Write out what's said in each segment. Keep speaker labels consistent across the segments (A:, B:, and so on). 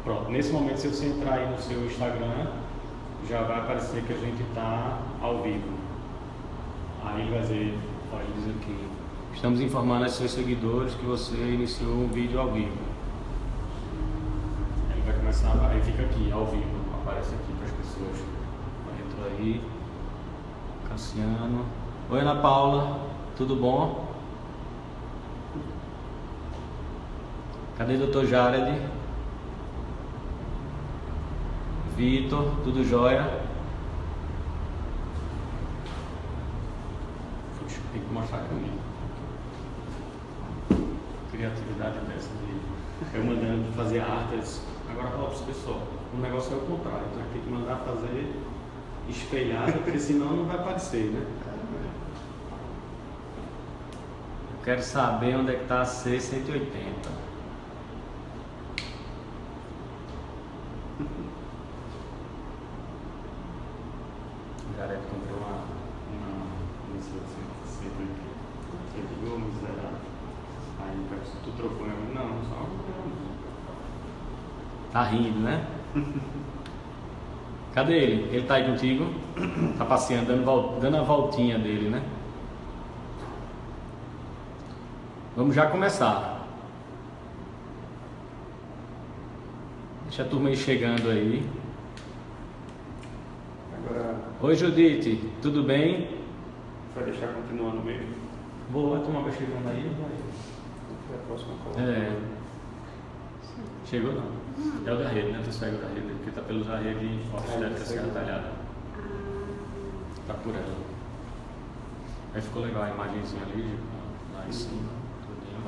A: Pronto, nesse momento, se você entrar aí no seu Instagram, já vai aparecer que a gente está ao vivo. Aí ele vai dizer, olha, ele diz aqui, estamos informando aos seus seguidores que você iniciou um vídeo ao vivo. Aí ele vai começar, aí fica aqui, ao vivo, aparece aqui para as pessoas. Entrou aí, Cassiano. Oi, Ana Paula, tudo bom? Cadê o Dr. Jared? Vitor, tudo jóia? Tem que mostrar comigo. Criatividade dessa de eu mandando fazer artes. Agora fala para o pessoal, o negócio é o contrário, então tem que mandar fazer espelhado, porque senão não vai aparecer, né? Eu quero saber onde é que está a C180. Jared comprou uma você ligou, miserável. Aí tu trocou, né? Não, só tá rindo, né? Cadê ele? Ele tá aí contigo? Tá passeando, dando a voltinha dele, né? Vamos já começar. Deixa a turma ir chegando aí.
B: Agora...
A: Oi, Judite, tudo bem?
B: Vai deixar continuar no meio?
A: Vou, a turma vai chegando aí.
B: Foi a próxima cola.
A: É. Chegou não. É o da rede, né? Tu segue o da rede, porque tá pelo da rede Obstétrica Serra Talhada. Tá por ela. Aí ficou legal a imagenzinha ali, lá em cima, tudinho.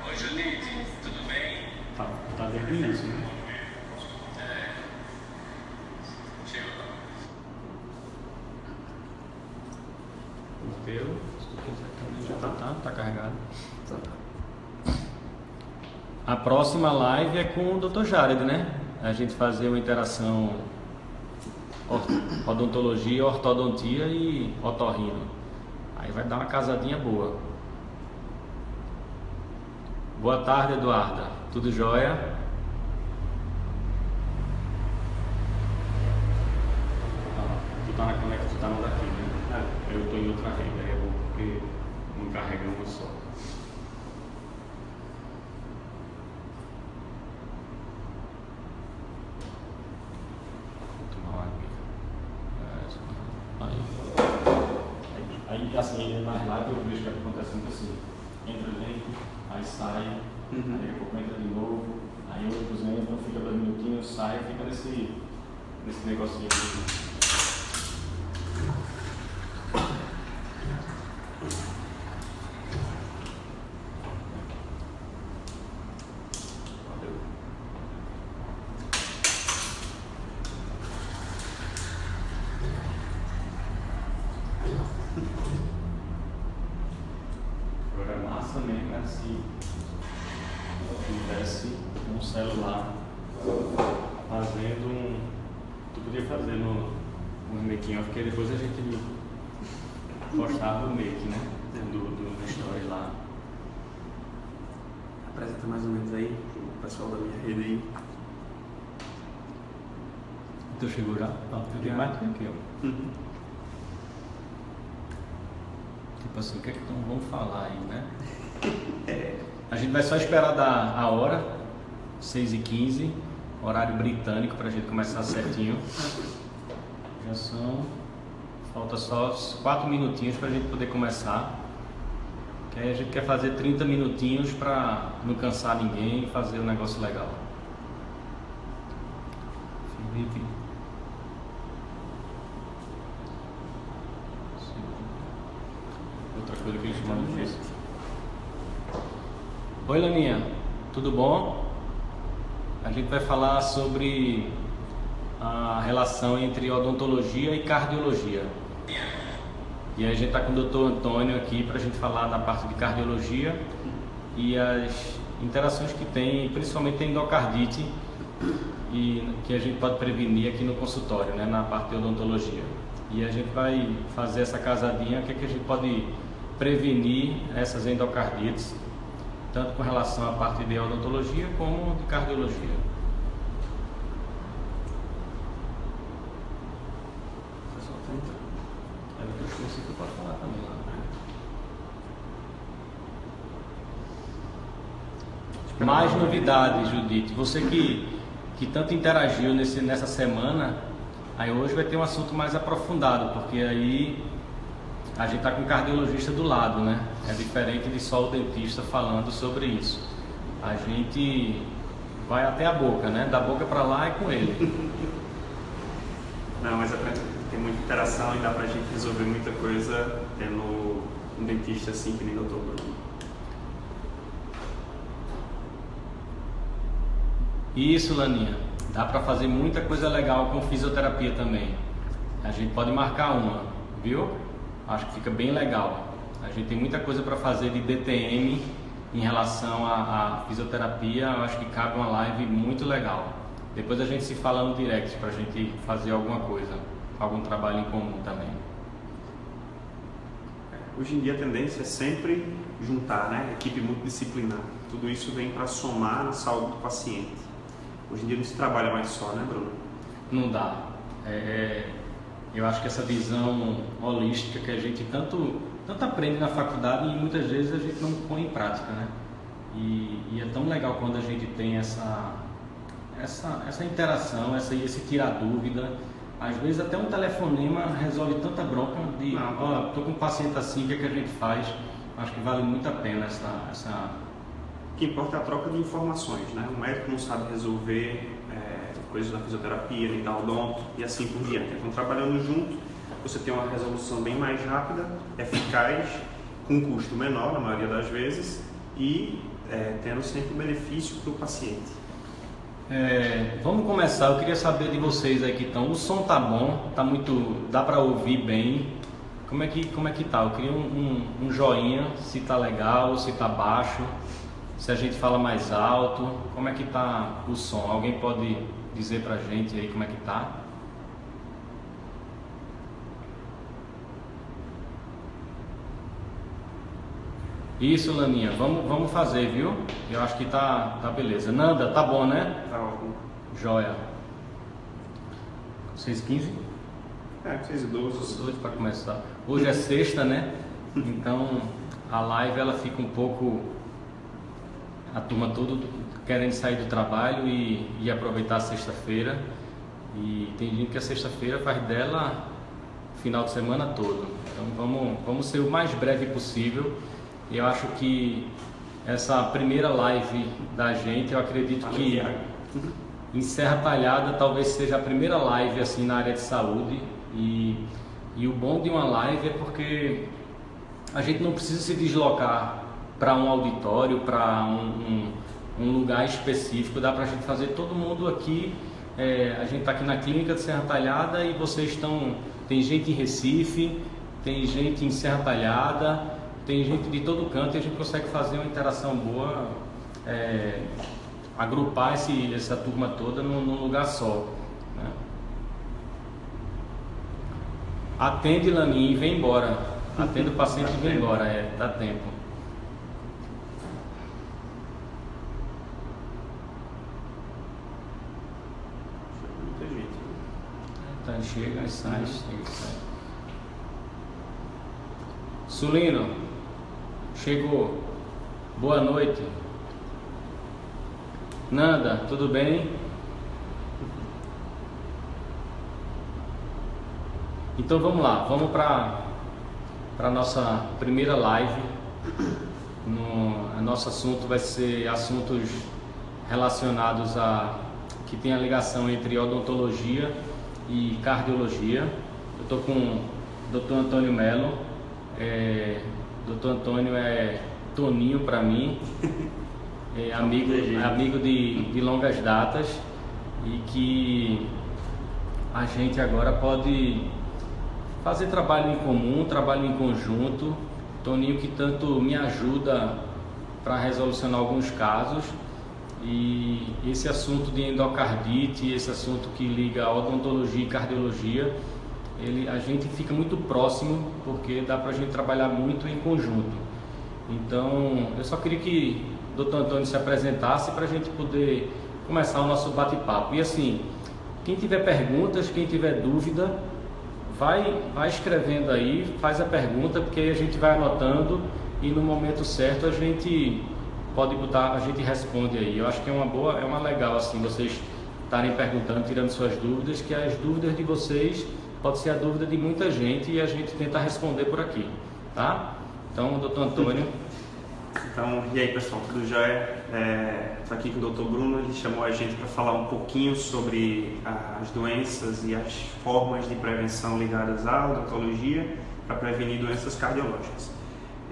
C: Oi, Judite, tudo bem?
A: Tá desde o início, né?
C: Chegou lá.
A: O teu, se tu quiser também já tá carregado. A próxima live é com o Dr. Jared, né? A gente fazer uma interação odontologia, ortodontia e otorrino. Aí vai dar uma casadinha boa. Boa tarde, Eduarda. Tudo jóia? Tu tá naquela que tu tá no daqui, né? Eu tô em outra rede, aí é bom porque não carrega uma só. Vou tomar uma aguinha. Aí assim, nas lives eu vejo que acontece muito assim. Entra dentro, aí sai, aí daqui a pouco entra de novo, aí outros entram, fica 2 minutinhos, sai, fica nesse negocinho aqui. Valeu. Agora é massa mesmo, né? Se tivesse um celular fazendo um. Tu podia fazer no making off, porque depois a gente postava o make, né? Do story lá.
B: Apresenta mais ou menos aí o pessoal da minha rede aí.
A: Tu chegou já? Não, eu tenho mais do que eu. Tipo assim, o que é que vamos falar aí, né? A gente vai só esperar dar a hora, 6h15, horário britânico, pra gente começar certinho. Já são... Falta só 4 minutinhos pra gente poder começar. Que aí a gente quer fazer 30 minutinhos pra não cansar ninguém e fazer um negócio legal. Felipe. Outra coisa que a gente manda disso. Oi, Laninha, tudo bom? A gente vai falar sobre a relação entre odontologia e cardiologia. E a gente está com o Dr. Antônio aqui para a gente falar da parte de cardiologia e as interações que tem, principalmente a endocardite e que a gente pode prevenir aqui no consultório, né, na parte de odontologia. E a gente vai fazer essa casadinha, o que a gente pode prevenir essas endocardites, tanto com relação à parte de odontologia como de cardiologia.
B: Pessoal, tenta.
A: Você pode falar também lá. Mais novidades, Judite. Você que tanto interagiu nessa semana, aí hoje vai ter um assunto mais aprofundado, porque aí a gente está com o cardiologista do lado, né? É diferente de só o dentista falando sobre isso. A gente vai até a boca, né? Da boca para lá é com ele.
B: Não, mas tem muita interação e dá pra gente resolver muita coisa tendo um dentista assim que nem o Dr. Bruno.
A: Isso, Laninha. Dá para fazer muita coisa legal com fisioterapia também. A gente pode marcar uma, viu? Acho que fica bem legal. A gente tem muita coisa para fazer de DTM em relação à fisioterapia. Eu acho que cabe uma live muito legal. Depois a gente se fala no direct para a gente fazer alguma coisa, algum trabalho em comum também.
B: Hoje em dia a tendência é sempre juntar, né? Equipe multidisciplinar. Tudo isso vem para somar na saúde do paciente. Hoje em dia não se trabalha mais só, né, Bruno?
A: Não dá. Eu acho que essa visão holística que a gente tanto aprende na faculdade e muitas vezes a gente não põe em prática, né? E é tão legal quando a gente tem essa interação, esse tirar dúvida. Às vezes até um telefonema resolve tanta bronca de, tô com um paciente assim, o que é que a gente faz? Acho que vale muito a pena essa...
B: O que importa é a troca de informações, né? O médico não sabe resolver coisas da fisioterapia, nem da odonto e assim por diante. Então, trabalhando junto, você tem uma resolução bem mais rápida, eficaz, com um custo menor na maioria das vezes e tendo sempre benefício para o paciente.
A: Vamos começar. Eu queria saber de vocês aí que estão. O som tá bom, tá muito, dá para ouvir bem. Como é que tá? Eu queria um joinha, se tá legal, se tá baixo, se a gente fala mais alto. Como é que tá o som? Alguém pode dizer pra gente aí como é que tá? Isso, Laninha, vamos fazer, viu? Eu acho que tá beleza. Nanda, tá bom, né?
B: Tá ótimo.
A: Joia. 6h15?
B: 6h12.
A: Doido para começar. Hoje é sexta, né? Então a live ela fica um pouco... A turma toda querendo sair do trabalho e aproveitar a sexta-feira. E tem gente que a sexta-feira faz dela o final de semana todo. Então vamos ser o mais breve possível. Eu acho que essa primeira live da gente, eu acredito que em Serra Talhada talvez seja a primeira live assim na área de saúde. E o bom de uma live é porque a gente não precisa se deslocar para um auditório, para um lugar específico. Dá para a gente fazer todo mundo aqui. A gente está aqui na clínica de Serra Talhada e vocês estão... Tem gente em Recife, tem gente em Serra Talhada, tem gente de todo canto e a gente consegue fazer uma interação boa, agrupar essa turma toda num lugar só, né? Atende, Laninha, e vem embora. Atende o paciente e vem embora, dá tempo.
B: Muita gente.
A: Então chega e sai, chega e sai. Sulino, chegou. Boa noite. Nanda, tudo bem? Então vamos lá, vamos para a nossa primeira live. Nosso assunto vai ser assuntos relacionados que tem a ligação entre odontologia e cardiologia. Eu estou com o Dr. Antônio Melo. Dr. Antônio é Toninho para mim, amigo de longas datas e que a gente agora pode fazer trabalho em comum, trabalho em conjunto. Toninho que tanto me ajuda para resolucionar alguns casos E esse assunto de endocardite, esse assunto que liga a odontologia e cardiologia, a gente fica muito próximo, porque dá para a gente trabalhar muito em conjunto. Então, eu só queria que o Dr. Antônio se apresentasse para a gente poder começar o nosso bate-papo. E assim, quem tiver perguntas, quem tiver dúvida, vai escrevendo aí, faz a pergunta, porque aí a gente vai anotando e no momento certo a gente pode botar, a gente responde aí. Eu acho que é uma legal assim, vocês estarem perguntando, tirando suas dúvidas, que as dúvidas de vocês pode ser a dúvida de muita gente e a gente tenta responder por aqui, tá? Então, doutor Antônio.
B: Então, e aí pessoal, tudo jóia? Estou aqui com o Dr. Bruno, ele chamou a gente para falar um pouquinho sobre as doenças e as formas de prevenção ligadas à odontologia para prevenir doenças cardiológicas.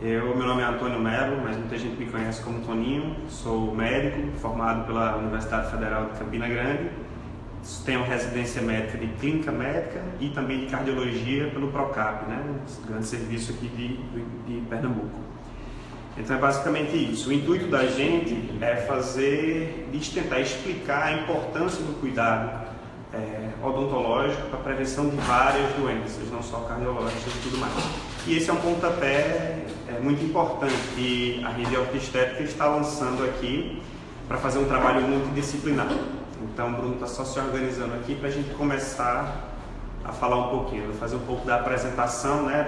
B: Meu nome é Antônio Melo, mas muita gente me conhece como Toninho, sou médico formado pela Universidade Federal de Campina Grande, tenho residência médica de clínica médica e também de cardiologia pelo Procap, né? Um grande serviço aqui de Pernambuco. Então é basicamente isso. O intuito da gente é tentar explicar a importância do cuidado odontológico para a prevenção de várias doenças, não só cardiológicas e tudo mais. E esse é um pontapé muito importante que a rede Ortoestética está lançando aqui para fazer um trabalho multidisciplinar. Então o Bruno está só se organizando aqui para a gente começar a falar um pouquinho, fazer um pouco da apresentação, né,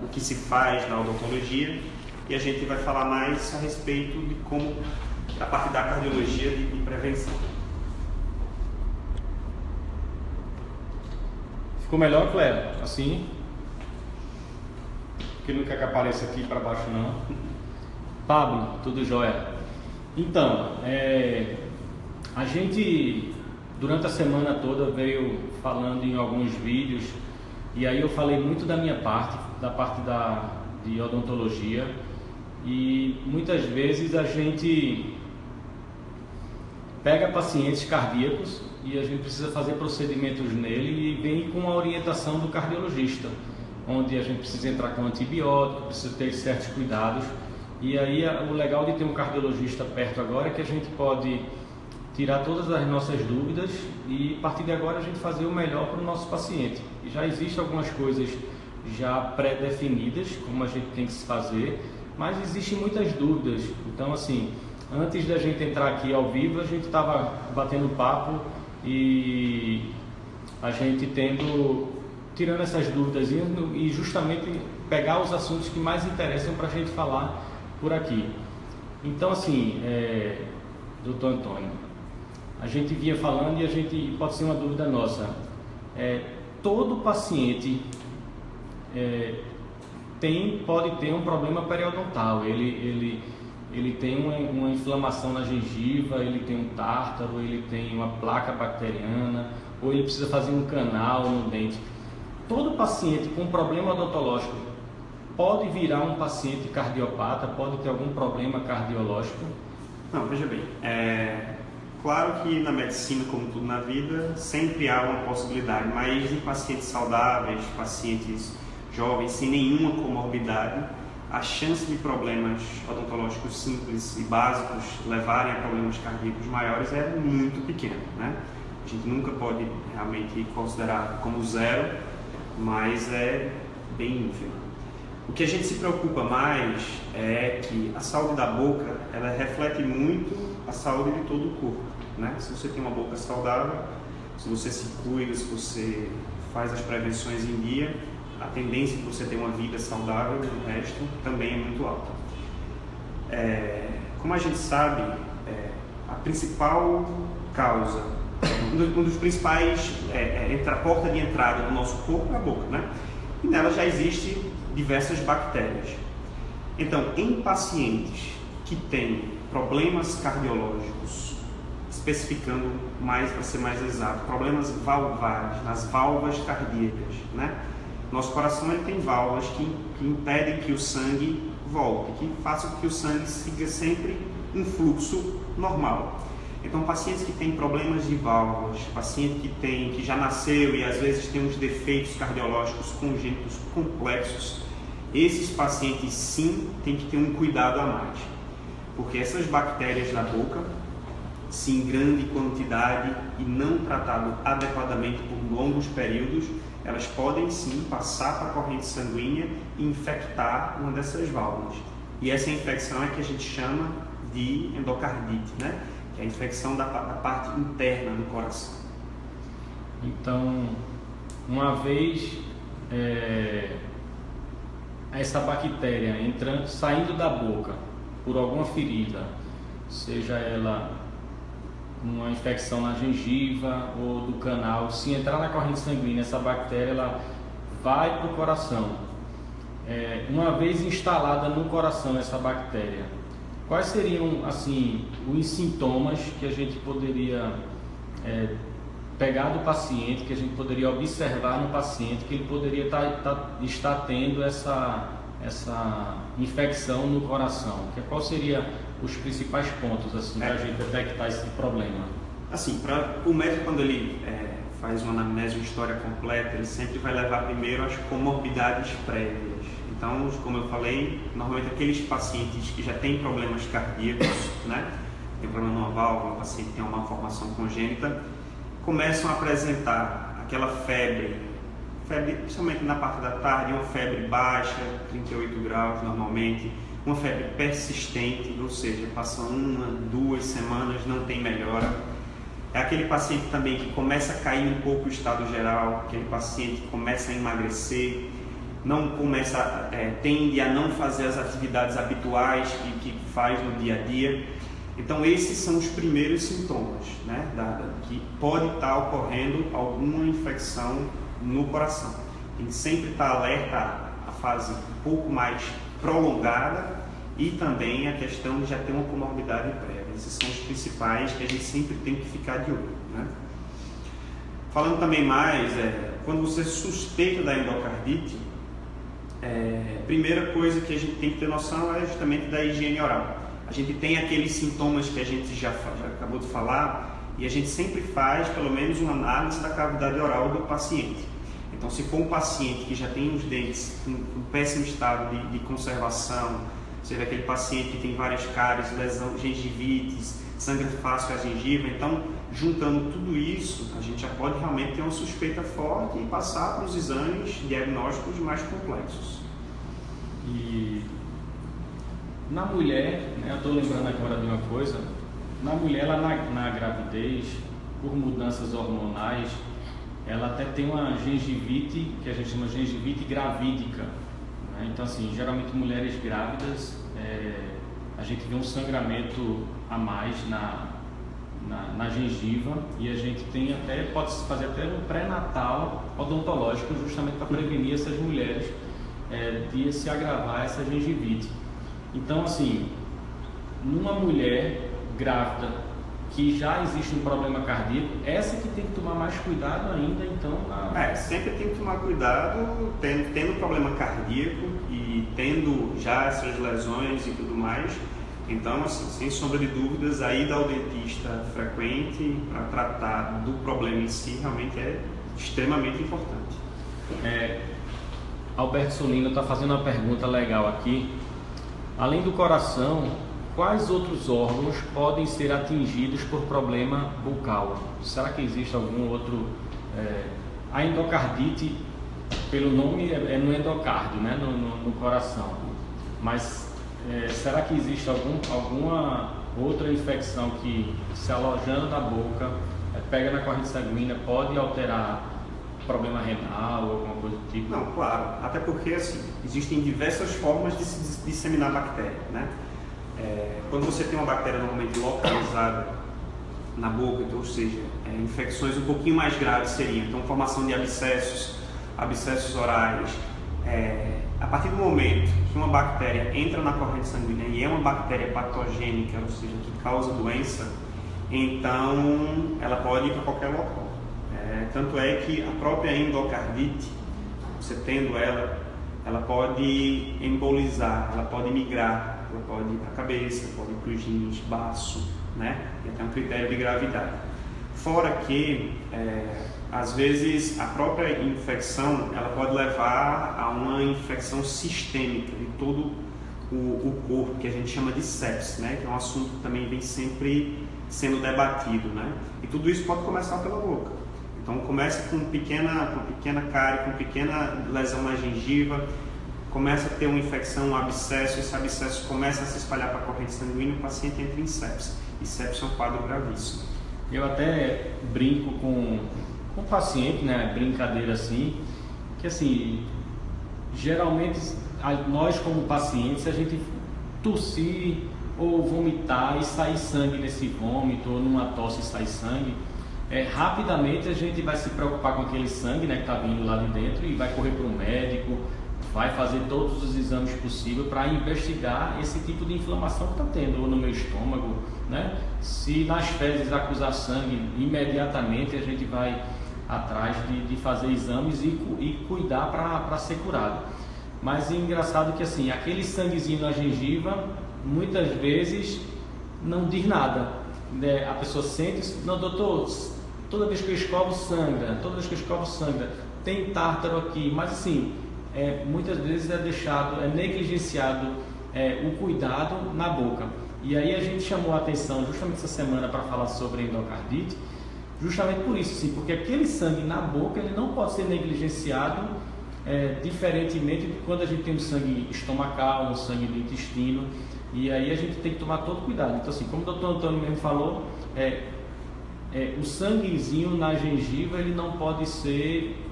B: do que se faz na odontologia, e a gente vai falar mais a respeito de como a parte da cardiologia de prevenção.
A: Ficou melhor, Cléber? Assim? Porque não quer que apareça aqui para baixo, não. Pablo, tudo jóia? Então, a gente, durante a semana toda, veio falando em alguns vídeos, e aí eu falei muito da minha parte, da parte de odontologia, e muitas vezes a gente pega pacientes cardíacos e a gente precisa fazer procedimentos nele e vem com a orientação do cardiologista, onde a gente precisa entrar com antibiótico, precisa ter certos cuidados. E aí o legal de ter um cardiologista perto agora é que a gente pode tirar todas as nossas dúvidas e a partir de agora a gente fazer o melhor para o nosso paciente. E já existem algumas coisas já pré-definidas, como a gente tem que se fazer, mas existem muitas dúvidas. Então assim, antes da gente entrar aqui ao vivo, a gente estava batendo papo e a gente tirando essas dúvidas e justamente pegar os assuntos que mais interessam para a gente falar por aqui. Então assim, doutor Antônio, a gente vinha falando e pode ser uma dúvida nossa, todo paciente pode ter um problema periodontal, ele tem uma inflamação na gengiva, ele tem um tártaro, ele tem uma placa bacteriana, ou ele precisa fazer um canal no dente. Todo paciente com problema odontológico pode virar um paciente cardiopata, pode ter algum problema cardiológico?
B: Não, veja bem, claro que na medicina, como tudo na vida, sempre há uma possibilidade, mas em pacientes saudáveis, pacientes jovens, sem nenhuma comorbidade, a chance de problemas odontológicos simples e básicos levarem a problemas cardíacos maiores é muito pequena, né? A gente nunca pode realmente considerar como zero, mas é bem ínfima. O que a gente se preocupa mais é que a saúde da boca, ela reflete muito a saúde de todo o corpo, né? Se você tem uma boca saudável, se você se cuida, se você faz as prevenções em dia, a tendência de você ter uma vida saudável no resto também é muito alta. Como a gente sabe, a principal causa, um dos principais, a porta de entrada do nosso corpo é a boca, né? E nela já existem diversas bactérias. Então, em pacientes que têm problemas cardiológicos, especificando mais, para ser mais exato, problemas valvares, nas válvulas cardíacas, né? Nosso coração ele tem válvulas que impedem que o sangue volte, que façam com que o sangue siga sempre um fluxo normal. Então, pacientes que têm problemas de válvulas, paciente que já nasceu e às vezes tem uns defeitos cardiológicos congênitos complexos, esses pacientes sim têm que ter um cuidado a mais, porque essas bactérias na boca, se em grande quantidade e não tratado adequadamente por longos períodos, elas podem sim passar para a corrente sanguínea e infectar uma dessas válvulas. E essa infecção é que a gente chama de endocardite, né? Que é a infecção da parte interna do coração.
A: Então, uma vez essa bactéria saindo da boca por alguma ferida, seja ela uma infecção na gengiva ou do canal, se entrar na corrente sanguínea, essa bactéria ela vai para o coração. Uma vez instalada no coração essa bactéria, quais seriam assim os sintomas que a gente poderia pegar do paciente, que a gente poderia observar no paciente que ele poderia estar tendo essa infecção no coração? Qual seria os principais pontos assim para a gente detectar esse problema?
B: Assim, o médico, quando ele faz uma anamnese, uma história completa, ele sempre vai levar primeiro as comorbidades prévias. Então, como eu falei, normalmente aqueles pacientes que já têm problemas cardíacos, né, tem problema numa válvula, um paciente que tem uma malformação congênita, começam a apresentar aquela febre, principalmente na parte da tarde, uma febre baixa, 38 graus normalmente, uma febre persistente, ou seja, passa 1, 2 semanas, não tem melhora. É aquele paciente também que começa a cair um pouco o estado geral, aquele paciente que começa a emagrecer, tende a não fazer as atividades habituais que faz no dia a dia. Então esses são os primeiros sintomas, né, que pode estar ocorrendo alguma infecção no coração. Tem que sempre estar alerta à fase um pouco mais prolongada e também a questão de já ter uma comorbidade prévia. Esses são os principais que a gente sempre tem que ficar de olho, né? Falando também mais, quando você suspeita da endocardite, primeira coisa que a gente tem que ter noção é justamente da higiene oral. A gente tem aqueles sintomas que a gente já acabou de falar e a gente sempre faz pelo menos uma análise da cavidade oral do paciente. Então, se for um paciente que já tem os dentes em péssimo estado de conservação, seja aquele paciente que tem várias cáries, lesão, gengivites, sangra fácil a gengiva, então, juntando tudo isso, a gente já pode realmente ter uma suspeita forte e passar para os exames diagnósticos mais complexos.
A: E na mulher, né, eu estou lembrando agora de uma coisa, na mulher, ela na gravidez, por mudanças hormonais, ela até tem uma gengivite, que a gente chama de gengivite gravídica, né? Então, assim, geralmente mulheres grávidas, a gente vê um sangramento a mais na gengiva e a gente pode fazer até um pré-natal odontológico justamente para prevenir essas mulheres de se agravar essa gengivite. Então, assim, numa mulher grávida que já existe um problema cardíaco, essa que tem que tomar mais cuidado ainda, então...
B: Sempre tem que tomar cuidado, tendo problema cardíaco e tendo já essas lesões e tudo mais. Então, assim, sem sombra de dúvidas, a ida ao dentista frequente para tratar do problema em si realmente é extremamente importante.
A: Alberto Solino está fazendo uma pergunta legal aqui. Além do coração, quais outros órgãos podem ser atingidos por problema bucal? Será que existe algum outro... A endocardite, pelo nome, é no endocárdio, né? no coração. Mas será que existe alguma outra infecção que, se alojando na boca, pega na corrente sanguínea, pode alterar problema renal ou alguma coisa do tipo?
B: Não, claro. Até porque, assim, existem diversas formas de se disseminar bactéria, né? Quando você tem uma bactéria normalmente localizada na boca, então, ou seja, infecções um pouquinho mais graves seriam, então, formação de abscessos orais. A partir do momento que uma bactéria entra na corrente sanguínea e é uma bactéria patogênica, ou seja, que causa doença, então ela pode ir para qualquer local. Tanto é que a própria endocardite, você tendo ela pode embolizar, ela pode migrar, ela pode ir para a cabeça, pode ir para os rins, baço, né? E até um critério de gravidade. Fora que, às vezes, a própria infecção, ela pode levar a uma infecção sistêmica de todo o corpo, que a gente chama de sepsis, né? Que é um assunto que também vem sempre sendo debatido, né? E tudo isso pode começar pela boca. Então começa com pequena cárie, com pequena lesão na gengiva, começa a ter uma infecção, um abscesso, esse abscesso começa a se espalhar para a corrente sanguínea e o paciente entra em sepse. E sepse é um quadro gravíssimo.
A: Eu até brinco com o paciente, né, brincadeira assim, que assim, geralmente nós como pacientes, se a gente tossir ou vomitar e sair sangue nesse vômito ou numa tosse e sair sangue, rapidamente a gente vai se preocupar com aquele sangue, né, que está vindo lá de dentro e vai correr para um médico, vai fazer todos os exames possíveis para investigar esse tipo de inflamação que está tendo, ou no meu estômago, né? Se nas fezes acusar sangue, imediatamente a gente vai atrás de fazer exames e cuidar para ser curado. Mas é engraçado que assim, aquele sanguezinho na gengiva, muitas vezes não diz nada, né? A pessoa sente, não, doutor, toda vez que eu escovo sangra, tem tártaro aqui, mas assim, muitas vezes é negligenciado o cuidado na boca. E aí a gente chamou a atenção justamente essa semana para falar sobre endocardite, justamente por isso, sim, porque aquele sangue na boca ele não pode ser negligenciado, diferentemente de quando a gente tem um sangue estomacal, um sangue do intestino, e aí a gente tem que tomar todo cuidado. Então assim, como o doutor Antônio mesmo falou, o sanguezinho na gengiva ele não pode ser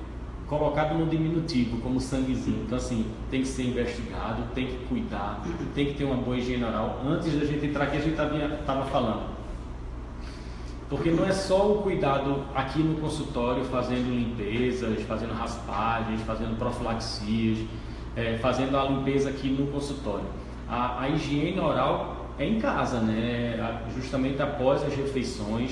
A: colocado no diminutivo como sanguezinho. Então assim, tem que ser investigado, tem que cuidar, tem que ter uma boa higiene oral. Antes da gente entrar aqui, a gente estava falando, porque não é só o cuidado aqui no consultório, fazendo limpezas, fazendo raspagens, fazendo profilaxias, fazendo a limpeza aqui no consultório. A higiene oral é em casa, né? Justamente após as refeições.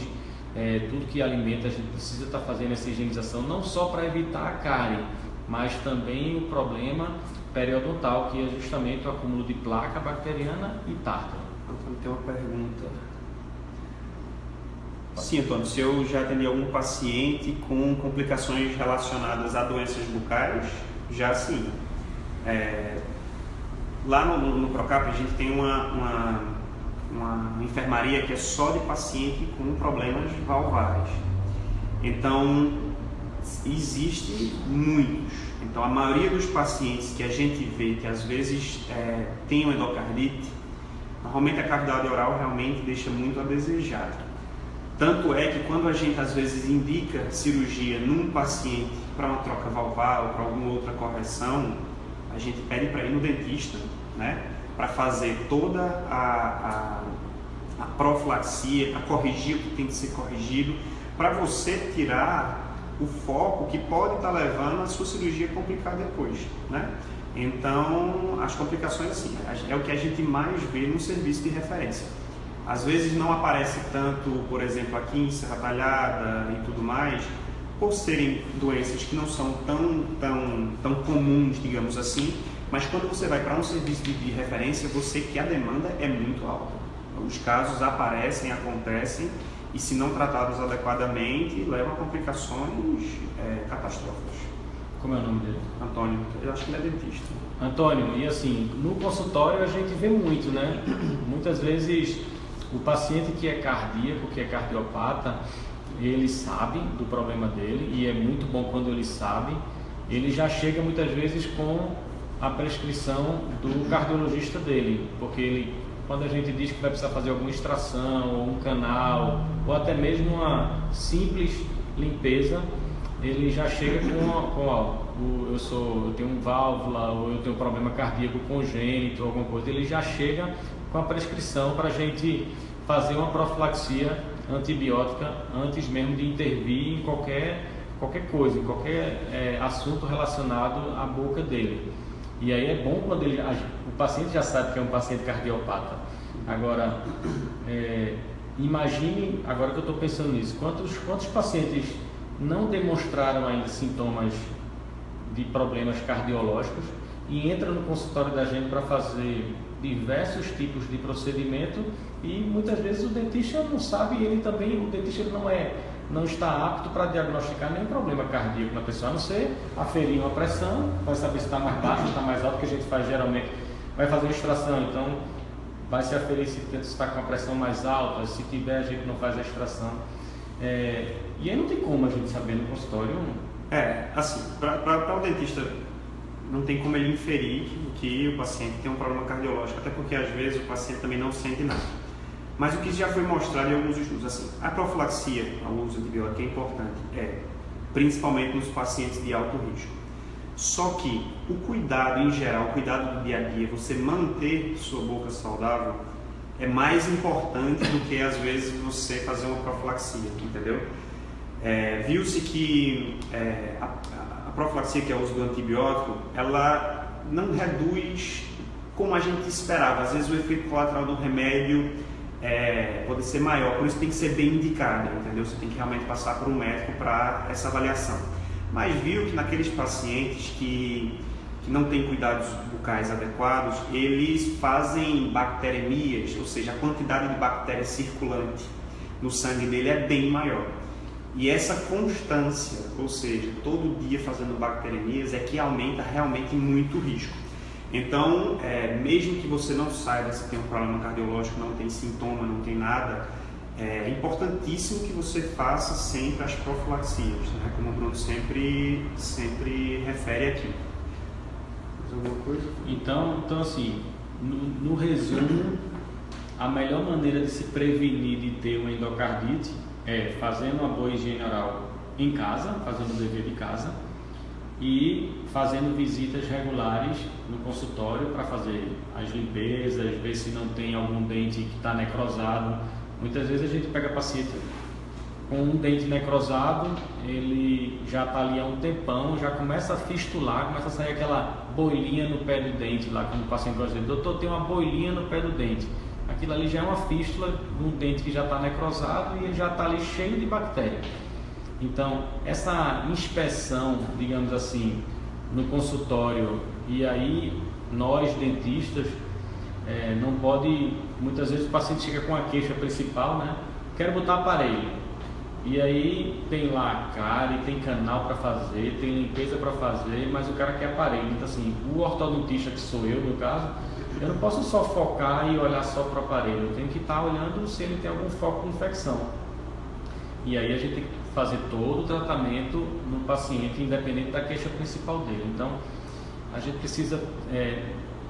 A: Tudo que alimenta, a gente precisa estar fazendo essa higienização, não só para evitar a cárie, mas também o problema periodontal, que é justamente o acúmulo de placa bacteriana e tártaro.
B: Antônio, tem uma pergunta. Sim, Antônio, se eu já atendi algum paciente com complicações relacionadas a doenças bucais, já sim. Lá no Procap a gente tem uma enfermaria que é só de paciente com problemas valvares. Então, existe muitos. Então, a maioria dos pacientes que a gente vê que às vezes tem uma endocardite, normalmente a cavidade oral realmente deixa muito a desejar. Tanto é que quando a gente às vezes indica cirurgia num paciente para uma troca valvar ou para alguma outra correção, a gente pede para ir no dentista, né? Para fazer toda a profilaxia, para corrigir o que tem que ser corrigido, para você tirar o foco que pode estar levando a sua cirurgia a complicar depois, né? Então, as complicações assim, é o que a gente mais vê no serviço de referência. Às vezes não aparece tanto, por exemplo, aqui em Serra Talhada e tudo mais, por serem doenças que não são tão comuns, digamos assim, mas quando você vai para um serviço de referência, você que a demanda é muito alta. Os casos acontecem, e se não tratados adequadamente, levam a complicações catastróficas.
A: Como é o nome dele?
B: Antônio, eu acho que ele é dentista.
A: Antônio, e assim, no consultório a gente vê muito, né? Muitas vezes o paciente que é cardíaco, que é cardiopata, ele sabe do problema dele, e é muito bom quando ele sabe. Ele já chega muitas vezes com a prescrição do cardiologista dele, porque quando a gente diz que vai precisar fazer alguma extração, ou um canal, ou até mesmo uma simples limpeza, ele já chega eu tenho válvula, ou eu tenho um problema cardíaco congênito, alguma coisa, ele já chega com a prescrição para a gente fazer uma profilaxia antibiótica antes mesmo de intervir em qualquer coisa, em qualquer assunto relacionado à boca dele. E aí é bom quando o paciente já sabe que é um paciente cardiopata. Agora, imagine, agora que eu estou pensando nisso, quantos pacientes não demonstraram ainda sintomas de problemas cardiológicos e entram no consultório da gente para fazer diversos tipos de procedimento, e muitas vezes o dentista não sabe, e o dentista não está apto para diagnosticar nenhum problema cardíaco na pessoa, a não ser aferir uma pressão, vai saber se está mais baixo, se está mais alto, que a gente faz geralmente, vai fazer uma extração. Então, vai se aferir se está com a pressão mais alta, se tiver a gente não faz a extração. E aí não tem como a gente saber no consultório.
B: Assim, para o dentista não tem como ele inferir que o paciente tem um problema cardiológico, até porque às vezes o paciente também não sente nada. Mas o que já foi mostrado em alguns estudos, assim, a profilaxia ao uso de antibiótico é importante, principalmente nos pacientes de alto risco. Só que o cuidado em geral, o cuidado do dia a dia, você manter sua boca saudável, é mais importante do que às vezes você fazer uma profilaxia, entendeu? Viu-se que a profilaxia, que é o uso do antibiótico, ela não reduz como a gente esperava. Às vezes o efeito colateral do remédio pode ser maior, por isso tem que ser bem indicado, entendeu? Você tem que realmente passar por um médico para essa avaliação. Mas viu que naqueles pacientes que não têm cuidados bucais adequados, eles fazem bacteremias, ou seja, a quantidade de bactérias circulante no sangue dele é bem maior. E essa constância, ou seja, todo dia fazendo bacteremias, é que aumenta realmente muito o risco. Então, mesmo que você não saiba se tem um problema cardiológico, não tem sintoma, não tem nada, é importantíssimo que você faça sempre as profilaxias, né? Como o Bruno sempre refere aqui. Mais alguma coisa?
A: Então assim, no resumo, a melhor maneira de se prevenir de ter uma endocardite é fazendo uma boa higiene oral em casa, fazendo o dever de casa, e fazendo visitas regulares no consultório para fazer as limpezas, ver se não tem algum dente que está necrosado. Muitas vezes a gente pega paciente com um dente necrosado, ele já está ali há um tempão, já começa a fistular, começa a sair aquela bolinha no pé do dente lá, quando o paciente gosta de dizer, doutor, tem uma bolinha no pé do dente. Aquilo ali já é uma fístula de um dente que já está necrosado e ele já está ali cheio de bactéria. Então, essa inspeção, digamos assim, no consultório, e aí nós dentistas, não pode, muitas vezes o paciente chega com a queixa principal, né? Quero botar aparelho. E aí tem lá cárie, tem canal para fazer, tem limpeza para fazer, mas o cara quer aparelho. Então assim, o ortodontista, que sou eu no caso, eu não posso só focar e olhar só para o aparelho, eu tenho que estar olhando se ele tem algum foco de infecção. E aí a gente tem que fazer todo o tratamento no paciente, independente da queixa principal dele. Então, a gente precisa,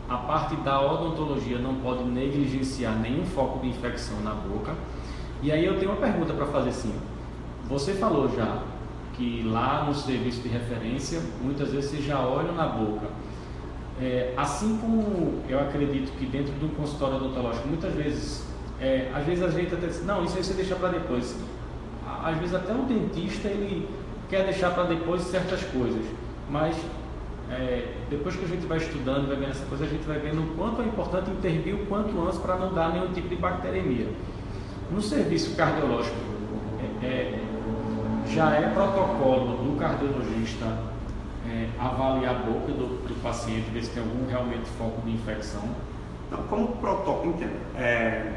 A: a parte da odontologia não pode negligenciar nenhum foco de infecção na boca. E aí eu tenho uma pergunta para fazer, sim. Você falou já que lá no serviço de referência, muitas vezes vocês já olham na boca. Assim como eu acredito que dentro de um consultório odontológico, muitas vezes, às vezes a gente até diz, não, isso aí você deixa para depois. Às vezes até o dentista ele quer deixar para depois certas coisas, mas depois que a gente vai estudando, vai vendo essa coisa, a gente vai vendo o quanto é importante intervir o quanto antes para não dar nenhum tipo de bacteremia. No serviço cardiológico, já é protocolo do cardiologista avaliar a boca do paciente, ver se tem algum realmente foco de infecção.
B: Não, como protocolo,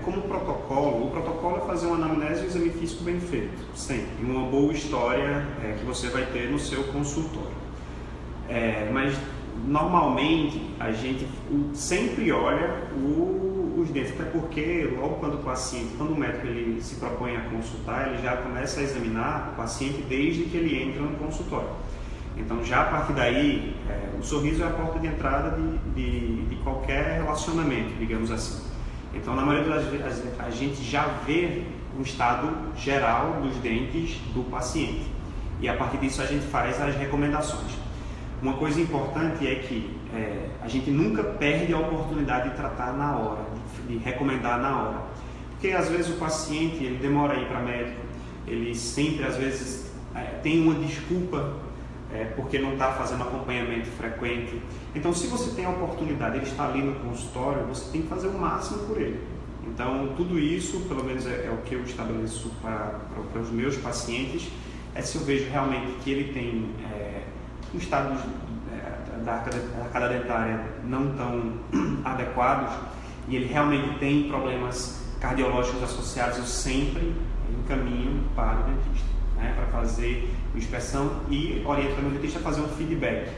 B: como protocolo, o protocolo é fazer uma anamnese e um exame físico bem feito, sempre, uma boa história que você vai ter no seu consultório. Mas normalmente a gente sempre olha os dentes, até porque logo quando o médico ele se propõe a consultar, ele já começa a examinar o paciente desde que ele entra no consultório. Então já a partir daí, o sorriso é a porta de entrada de qualquer relacionamento, digamos assim. Então na maioria das vezes a gente já vê o estado geral dos dentes do paciente e a partir disso a gente faz as recomendações. Uma coisa importante é que a gente nunca perde a oportunidade de tratar na hora, de recomendar na hora. Porque às vezes o paciente ele demora a ir para médico, ele sempre às vezes tem uma desculpa porque não está fazendo acompanhamento frequente. Então se você tem a oportunidade, ele está ali no consultório, você tem que fazer o máximo por ele. Então tudo isso, pelo menos é o que eu estabeleço para os meus pacientes, se eu vejo realmente que ele tem um estado da arcada dentária não tão adequados e ele realmente tem problemas cardiológicos associados, eu sempre encaminho para o dentista, para fazer uma inspeção e oriento o dentista a fazer um feedback.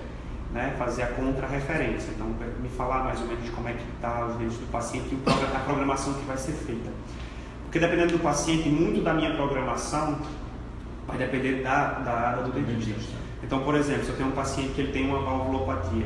B: né, fazer a contra-referência. Então, me falar mais ou menos de como é que está os dentes do paciente e a programação que vai ser feita. Porque dependendo do paciente, muito da minha programação vai depender da área do dentista. Então, por exemplo, se eu tenho um paciente que ele tem uma valvulopatia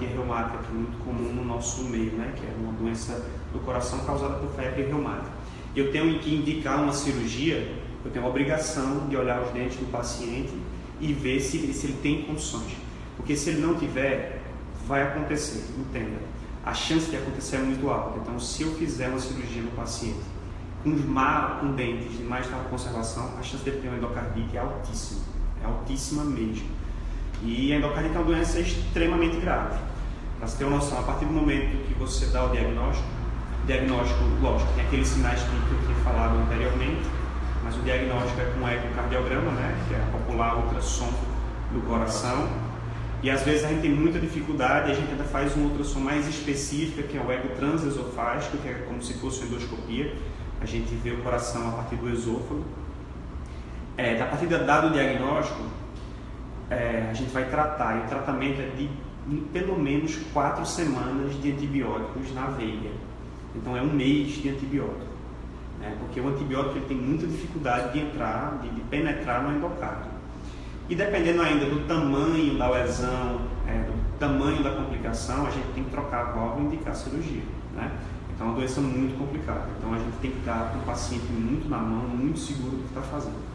B: reumática, que é muito comum no nosso meio, né, que é uma doença do coração causada por febre reumática, e eu tenho que indicar uma cirurgia, eu tenho a obrigação de olhar os dentes do paciente e ver se ele tem condições. Porque se ele não tiver, vai acontecer, entenda. A chance de acontecer é muito alta. Então, se eu fizer uma cirurgia no paciente com dentes de mais tarde conservação, a chance de ele ter uma endocardite é altíssima mesmo. E a endocardite é uma doença extremamente grave. Para você ter uma noção, a partir do momento que você dá o diagnóstico, lógico, tem aqueles sinais que eu tinha falado anteriormente, mas o diagnóstico é com ecocardiograma, né, que é a popular ultrassom do coração. E às vezes a gente tem muita dificuldade e a gente ainda faz um ultrassom mais específico, que é o eco transesofágico, que é como se fosse uma endoscopia. A gente vê o coração a partir do esôfago. A partir dado o diagnóstico, a gente vai tratar, e o tratamento é de pelo menos 4 semanas de antibióticos na veia. Então é um mês de antibiótico, né? Porque o antibiótico ele tem muita dificuldade de entrar, de penetrar no endocárdio. E dependendo ainda do tamanho da lesão, do tamanho da complicação, a gente tem que trocar a válvula e indicar a cirurgia, né? Então é uma doença muito complicada. Então a gente tem que estar com o paciente muito na mão, muito seguro do que está fazendo.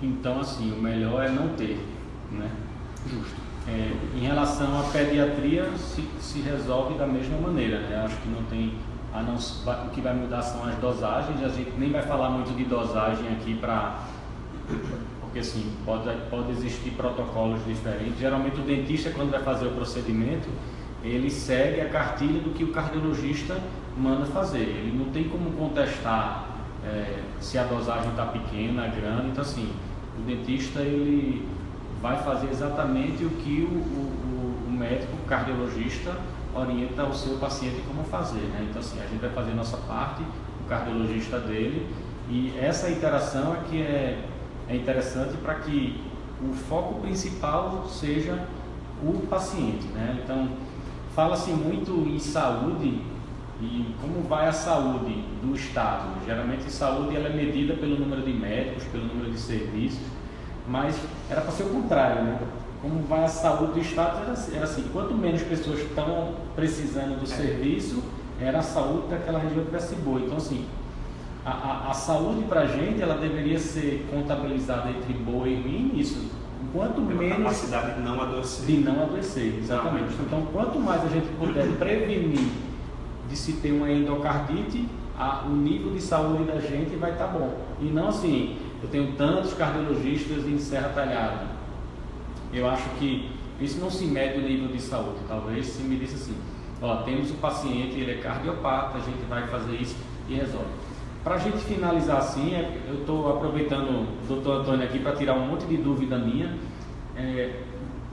A: Então, assim, o melhor é não ter, né?
B: Justo.
A: Em relação à pediatria, se resolve da mesma maneira, né? Acho que não tem... o que vai mudar são as dosagens. A gente nem vai falar muito de dosagem aqui porque assim, pode existir protocolos diferentes. Geralmente o dentista, quando vai fazer o procedimento, ele segue a cartilha do que o cardiologista manda fazer. Ele não tem como contestar se a dosagem está pequena, grande. Então assim, o dentista ele vai fazer exatamente o que o médico, o cardiologista, orienta o seu paciente como fazer, né? Então assim, a gente vai fazer a nossa parte, o cardiologista dele, e essa interação é que é interessante para que o foco principal seja o paciente, né? Então, fala-se muito em saúde e como vai a saúde do Estado. Geralmente a saúde ela é medida pelo número de médicos, pelo número de serviços, mas era para ser o contrário, né? Como vai a saúde do Estado era assim, quanto menos pessoas estão precisando do serviço, era a saúde daquela região que tivesse boa. Então assim, a saúde para a gente, ela deveria ser contabilizada entre boa e ruim nisso. Quanto menos...
B: capacidade de não adoecer.
A: De não adoecer, exatamente. Então, quanto mais a gente puder prevenir de se ter uma endocardite, o nível de saúde da gente vai estar bom. E não assim, eu tenho tantos cardiologistas em Serra Talhada. Eu acho que isso não se mede o nível de saúde. Talvez se me disse assim, temos o paciente, ele é cardiopata, a gente vai fazer isso e resolve. Para a gente finalizar assim, eu estou aproveitando o Dr. Antônio aqui para tirar um monte de dúvida minha.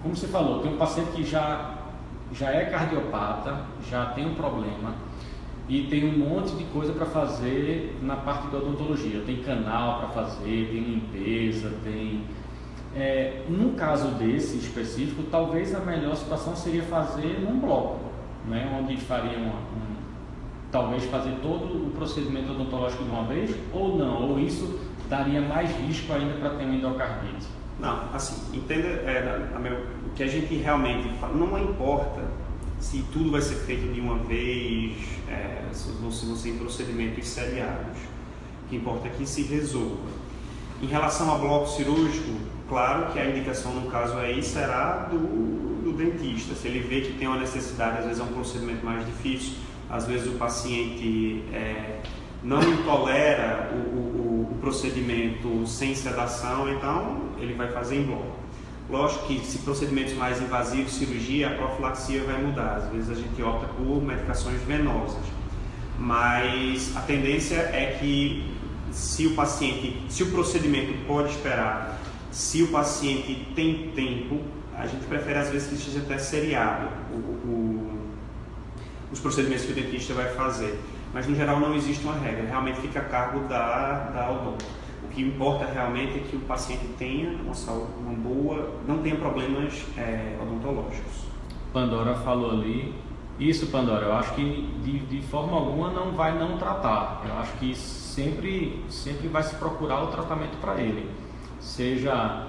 A: Como você falou, tem um paciente que já é cardiopata, já tem um problema e tem um monte de coisa para fazer na parte da odontologia. Tem canal para fazer, tem limpeza, tem... num caso desse específico, talvez a melhor situação seria fazer num bloco, né? Onde faria talvez fazer todo o procedimento odontológico de uma vez, ou não, ou isso daria mais risco ainda para ter uma endocardite?
B: Não, assim, entenda, o que a gente realmente fala, não importa se tudo vai ser feito de uma vez, se vão ser em procedimentos seriados, o que importa é que se resolva. Em relação a bloco cirúrgico, claro que a indicação no caso aí será do dentista, se ele vê que tem uma necessidade, às vezes é um procedimento mais difícil, às vezes o paciente não tolera o procedimento sem sedação, então ele vai fazer em bloco. Lógico que se procedimentos mais invasivos, cirurgia, a profilaxia vai mudar. Às vezes a gente opta por medicações venosas, mas a tendência é que se o procedimento pode esperar, se o paciente tem tempo, a gente prefere às vezes que seja até seriado os procedimentos que o dentista vai fazer, mas no geral não existe uma regra, realmente fica a cargo da odonto. O que importa realmente é que o paciente tenha uma saúde, uma boa, não tenha problemas odontológicos.
A: Pandora falou ali. Isso, Pandora, eu acho que de forma alguma não vai não tratar. Eu acho que sempre vai se procurar o tratamento para ele. Seja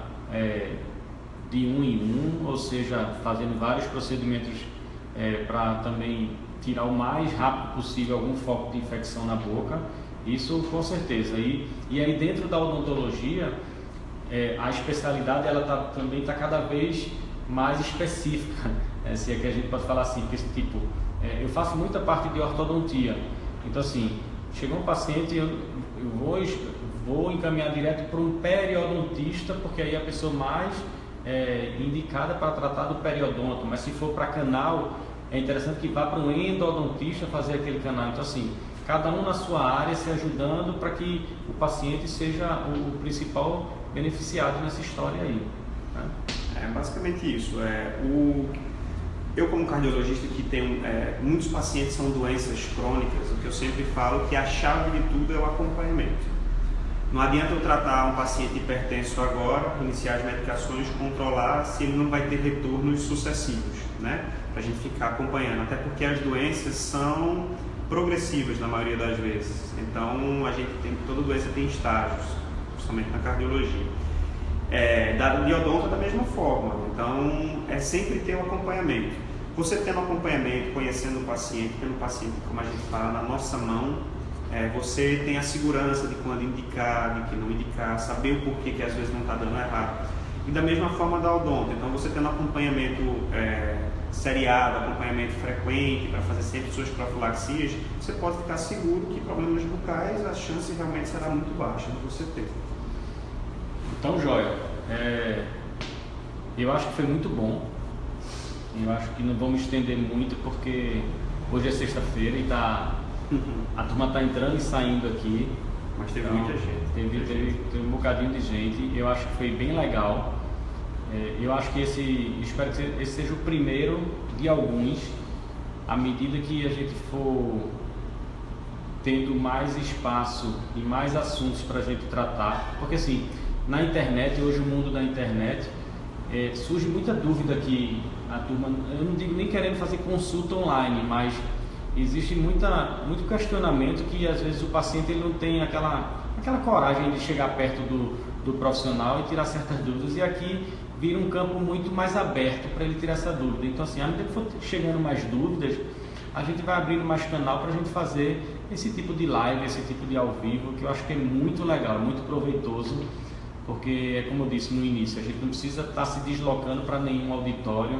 A: de um em um, ou seja, fazendo vários procedimentos para também tirar o mais rápido possível algum foco de infecção na boca. Isso com certeza. E aí dentro da odontologia, a especialidade ela também está cada vez mais específica, se é que a gente pode falar assim, porque tipo, eu faço muita parte de ortodontia, então assim, chegou um paciente, eu vou encaminhar direto para um periodontista, porque aí é a pessoa mais indicada para tratar do periodonto, mas se for para canal, é interessante que vá para um endodontista fazer aquele canal. Então assim, cada um na sua área se ajudando para que o paciente seja o principal beneficiado nessa história aí, né?
B: É basicamente isso. Eu como cardiologista que tenho muitos pacientes são doenças crônicas, o que eu sempre falo é que a chave de tudo é o acompanhamento. Não adianta eu tratar um paciente hipertenso agora, iniciar as medicações, controlar, se ele não vai ter retornos sucessivos, né? Para a gente ficar acompanhando, até porque as doenças são progressivas na maioria das vezes. Então toda doença tem estágios, principalmente na cardiologia. Da biodonto da mesma forma, então é sempre ter um acompanhamento. Você tendo acompanhamento, conhecendo o paciente, tendo o paciente, como a gente fala, na nossa mão, você tem a segurança de quando indicar, de que não indicar, saber o porquê que às vezes não está dando errado. E da mesma forma da odonto, então você tendo acompanhamento seriado, acompanhamento frequente, para fazer sempre suas profilaxias, você pode ficar seguro que problemas bucais, a chance realmente será muito baixa de você ter.
A: Então, joia, eu acho que foi muito bom. Eu acho que não vamos estender muito porque hoje é sexta-feira e a turma está entrando e saindo aqui.
B: Mas teve muita gente.
A: Teve um bocadinho de gente. Eu acho que foi bem legal. Eu acho que espero que esse seja o primeiro de alguns. À medida que a gente for tendo mais espaço e mais assuntos para a gente tratar, porque assim, na internet, hoje o mundo da internet, surge muita dúvida que a turma, eu não digo nem querendo fazer consulta online, mas existe muito questionamento que às vezes o paciente ele não tem aquela coragem de chegar perto do profissional e tirar certas dúvidas, e aqui vira um campo muito mais aberto para ele tirar essa dúvida. Então assim, à medida que for chegando mais dúvidas, a gente vai abrindo mais canal para a gente fazer esse tipo de live, esse tipo de ao vivo, que eu acho que é muito legal, muito proveitoso. Porque, como eu disse no início, a gente não precisa estar se deslocando para nenhum auditório,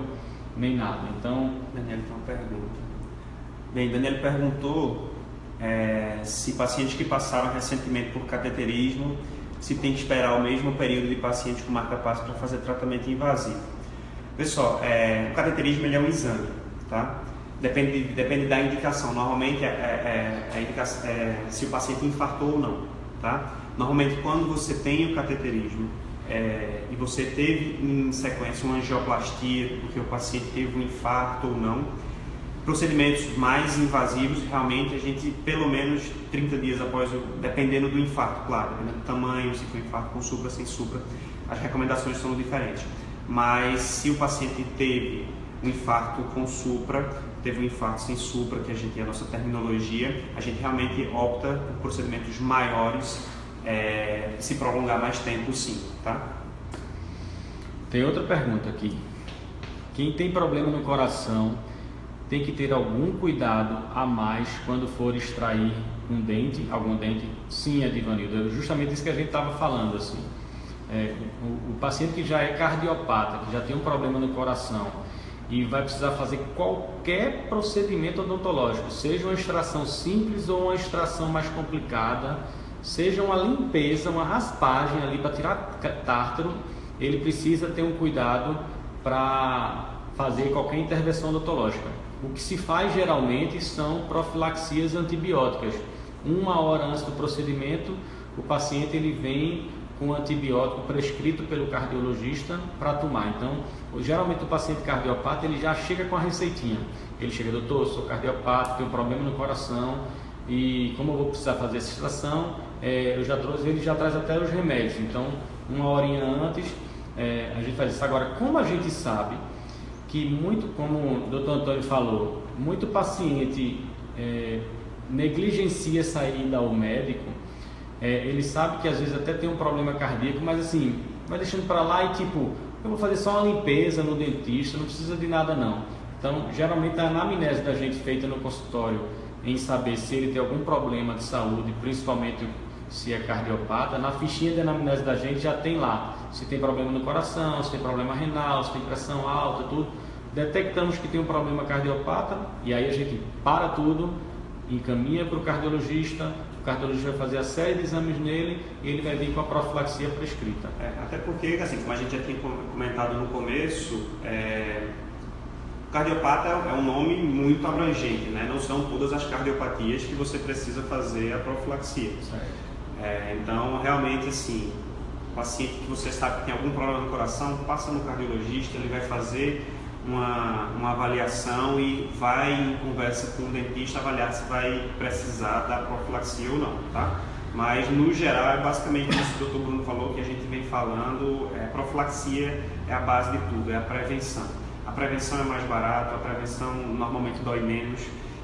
A: nem nada. Então,
B: Daniel tem uma pergunta. Bem, Daniel perguntou se pacientes que passaram recentemente por cateterismo, se tem que esperar o mesmo período de pacientes com marca-passo para fazer tratamento invasivo. Pessoal, o cateterismo ele é um exame, tá? Depende da indicação. Normalmente, a indicação se o paciente infartou ou não, tá? Normalmente, quando você tem o cateterismo e você teve em sequência uma angioplastia, porque o paciente teve um infarto ou não, procedimentos mais invasivos, realmente a gente, pelo menos 30 dias após, dependendo do infarto, claro, dependendo do tamanho, se foi infarto com supra, sem supra, as recomendações são diferentes. Mas se o paciente teve um infarto com supra, teve um infarto sem supra, que a gente é a nossa terminologia, a gente realmente opta por procedimentos maiores, se prolongar mais tempo, sim, tá?
A: Tem outra pergunta aqui. Quem tem problema no coração tem que ter algum cuidado a mais quando for extrair algum dente? Sim, Edivanildo, é justamente isso que a gente estava falando, assim. O paciente que já é cardiopata, que já tem um problema no coração e vai precisar fazer qualquer procedimento odontológico, seja uma extração simples ou uma extração mais complicada, seja uma limpeza, uma raspagem ali para tirar tártaro, ele precisa ter um cuidado para fazer qualquer intervenção odontológica. O que se faz geralmente são profilaxias antibióticas. 1 hora antes do procedimento, o paciente ele vem com antibiótico prescrito pelo cardiologista para tomar. Então, geralmente o paciente cardiopata ele já chega com a receitinha. Ele chega, doutor, sou cardiopata, tenho um problema no coração e como eu vou precisar fazer essa extração, eu já trouxe, ele já traz até os remédios. Então, uma horinha antes, a gente faz isso. Agora, como a gente sabe que muito, como o Dr. Antônio falou, muito paciente negligencia essa ida ao médico, ele sabe que às vezes até tem um problema cardíaco, mas assim, vai deixando para lá e tipo, eu vou fazer só uma limpeza no dentista, não precisa de nada não. Então, geralmente a anamnese da gente feita no consultório em saber se ele tem algum problema de saúde, principalmente se é cardiopata, na fichinha de anamnese da gente já tem lá se tem problema no coração, se tem problema renal, se tem pressão alta, tudo. Detectamos que tem um problema cardiopata e aí a gente para tudo, encaminha para o cardiologista vai fazer a série de exames nele e ele vai vir com a profilaxia prescrita.
B: Até porque, assim, como a gente já tinha comentado no começo, cardiopata é um nome muito abrangente, né? Não são todas as cardiopatias que você precisa fazer a profilaxia. Então, realmente, assim, o paciente que você sabe que tem algum problema no coração, passa no cardiologista, ele vai fazer uma avaliação e vai em conversa com o dentista avaliar se vai precisar da profilaxia ou não, tá? Mas no geral é basicamente isso que o Dr. Bruno falou, que a gente vem falando, profilaxia é a base de tudo, é a prevenção. A prevenção é mais barata, a prevenção normalmente dói menos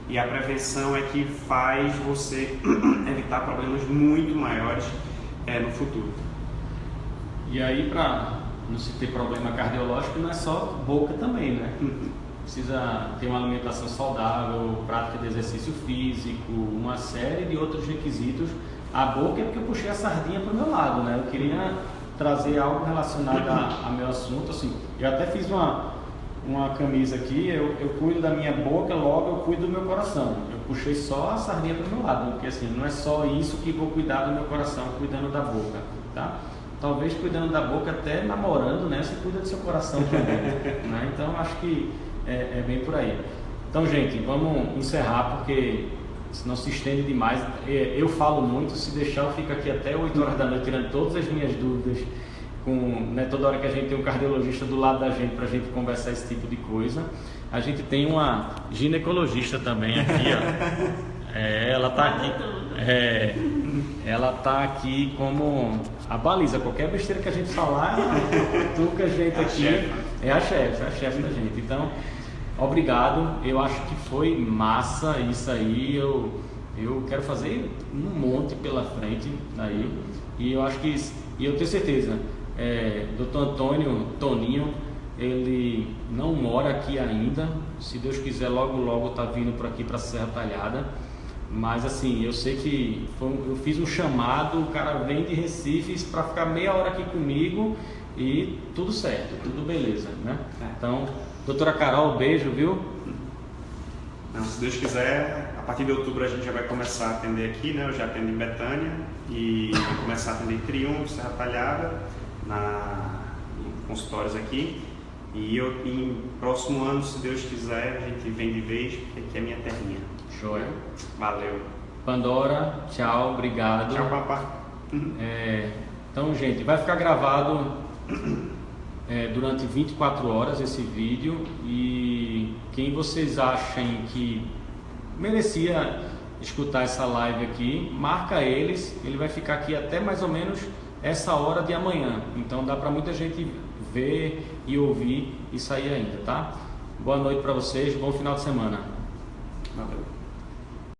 B: e a prevenção é que faz você evitar problemas muito maiores no futuro.
A: E aí, para não se ter problema cardiológico, não é só boca também, né? Precisa ter uma alimentação saudável, prática de exercício físico, uma série de outros requisitos. A boca é porque eu puxei a sardinha para o meu lado, né? Eu queria trazer algo relacionado a meu assunto, assim. Eu até fiz uma camisa aqui, eu cuido da minha boca, logo eu cuido do meu coração. Eu puxei só a sardinha para o meu lado, porque assim, não é só isso que vou cuidar do meu coração, cuidando da boca, tá? Talvez cuidando da boca, até namorando, né? Você cuida do seu coração também, né? Então, acho que é bem por aí. Então, gente, vamos encerrar, porque senão se estende demais. Eu falo muito, se deixar eu fico aqui até 8 horas da noite, tirando todas as minhas dúvidas, toda hora que a gente tem um cardiologista do lado da gente, para a gente conversar esse tipo de coisa. A gente tem uma ginecologista também aqui, ó. Ela está aqui. Ela está aqui como a baliza, qualquer besteira que a gente falar, tuca a gente aqui, é a chefe da gente. Então, obrigado, eu acho que foi massa isso aí, eu quero fazer um monte pela frente aí, e eu acho que, e eu tenho certeza, Dr. Antônio, Toninho, ele não mora aqui ainda, se Deus quiser logo está vindo por aqui para Serra Talhada. Mas assim, eu sei que eu fiz um chamado, o cara vem de Recife para ficar meia hora aqui comigo e tudo certo, tudo beleza, né? Então, doutora Carol, beijo, viu?
B: Não, se Deus quiser, a partir de outubro a gente já vai começar a atender aqui, né? Eu já atendo em Betânia e vou começar a atender em Triunfo, Serra Talhada, em consultórios aqui. E em próximo ano, se Deus quiser, a gente vem de vez, porque aqui é minha terrinha.
A: Joia.
B: Valeu.
A: Pandora, tchau, obrigado.
B: Tchau, papá.
A: Então, gente, vai ficar gravado durante 24 horas esse vídeo, e quem vocês achem que merecia escutar essa live aqui, marca eles, ele vai ficar aqui até mais ou menos essa hora de amanhã. Então dá para muita gente ver e ouvir isso aí ainda, tá? Boa noite para vocês, bom final de semana.
B: Valeu.